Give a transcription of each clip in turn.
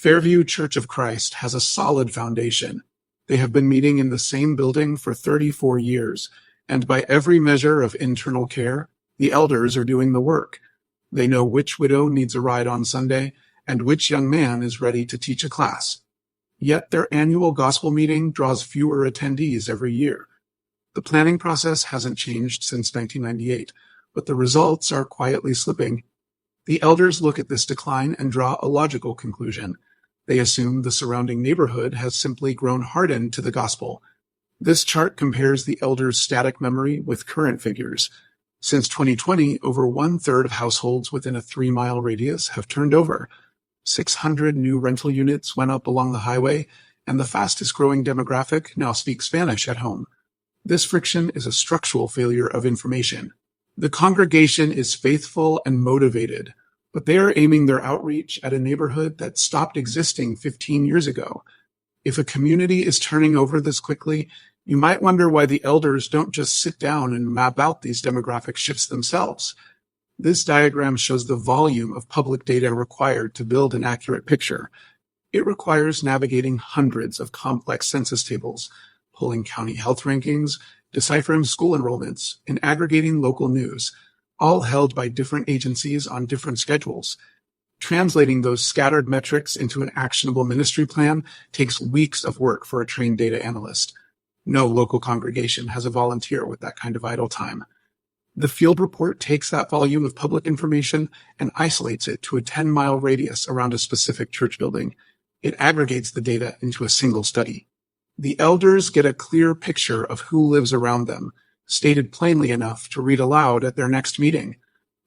Fairview Church of Christ has a solid foundation. They have been meeting in the same building for 34 years, and by every measure of internal care, the elders are doing the work. They know which widow needs a ride on Sunday and which young man is ready to teach a class. Yet their annual gospel meeting draws fewer attendees every year. The planning process hasn't changed since 1998, but the results are quietly slipping. The elders look at this decline and draw a logical conclusion. They assume the surrounding neighborhood has simply grown hardened to the gospel. This chart compares the elders' static memory with current figures. Since 2020, over 1/3 of households within a 3-mile radius have turned over. 600 new rental units went up along the highway, and the fastest-growing demographic now speaks Spanish at home. This friction is a structural failure of information. The congregation is faithful and motivated, but they are aiming their outreach at a neighborhood that stopped existing 15 years ago. If a community is turning over this quickly, you might wonder why the elders don't just sit down and map out these demographic shifts themselves. This diagram shows the volume of public data required to build an accurate picture. It requires navigating hundreds of complex census tables, pulling county health rankings, deciphering school enrollments, and aggregating local news, all held by different agencies on different schedules. Translating those scattered metrics into an actionable ministry plan takes weeks of work for a trained data analyst. No local congregation has a volunteer with that kind of idle time. The field report takes that volume of public information and isolates it to a 10-mile radius around a specific church building. It aggregates the data into a single study. The elders get a clear picture of who lives around them, stated plainly enough to read aloud at their next meeting.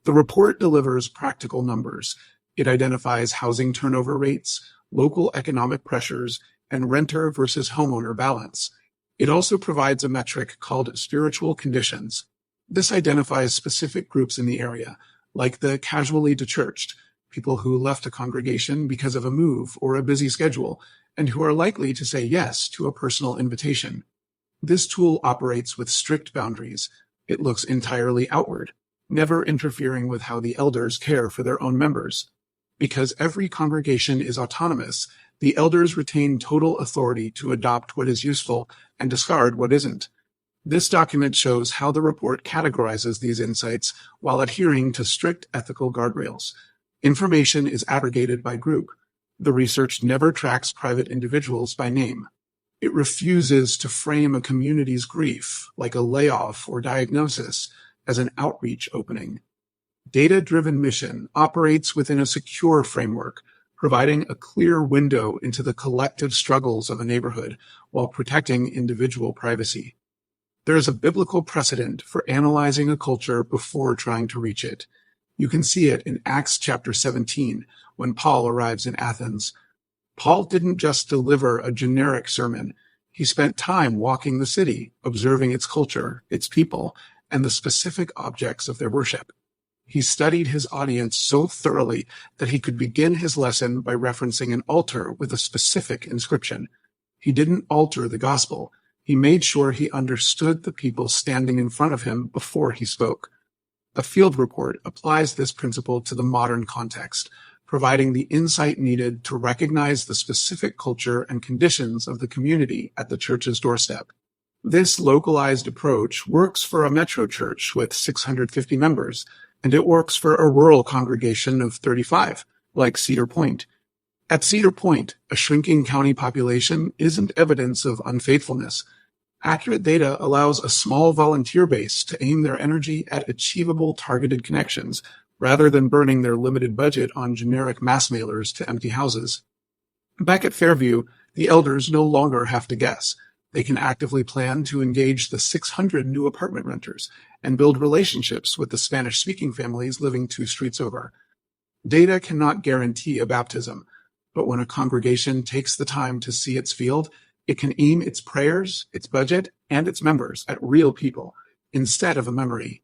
The report delivers practical numbers. It identifies housing turnover rates, local economic pressures, and renter versus homeowner balance. It also provides a metric called spiritual conditions. This identifies specific groups in the area, like the casually dechurched, people who left a congregation because of a move or a busy schedule, and who are likely to say yes to a personal invitation. This tool operates with strict boundaries. It looks entirely outward, never interfering with how the elders care for their own members. Because every congregation is autonomous, the elders retain total authority to adopt what is useful and discard what isn't. This document shows how the report categorizes these insights while adhering to strict ethical guardrails. Information is aggregated by group. The research never tracks private individuals by name. It refuses to frame a community's grief, like a layoff or diagnosis, as an outreach opening. Data-driven mission operates within a secure framework, providing a clear window into the collective struggles of a neighborhood while protecting individual privacy. There is a biblical precedent for analyzing a culture before trying to reach it. You can see it in Acts chapter 17, when Paul arrives in Athens. Paul didn't just deliver a generic sermon. He spent time walking the city, observing its culture, its people, and the specific objects of their worship. He studied his audience so thoroughly that he could begin his lesson by referencing an altar with a specific inscription. He didn't alter the gospel. He made sure he understood the people standing in front of him before he spoke. A field report applies this principle to the modern context, providing the insight needed to recognize the specific culture and conditions of the community at the church's doorstep. This localized approach works for a metro church with 650 members, and it works for a rural congregation of 35, like Cedar Point. At Cedar Point, a shrinking county population isn't evidence of unfaithfulness. Accurate data allows a small volunteer base to aim their energy at achievable targeted connections, rather than burning their limited budget on generic mass mailers to empty houses. Back at Fairview, the elders no longer have to guess. They can actively plan to engage the 600 new apartment renters and build relationships with the Spanish-speaking families living 2 streets over. Data cannot guarantee a baptism, but when a congregation takes the time to see its field, it can aim its prayers, its budget, and its members at real people instead of a memory.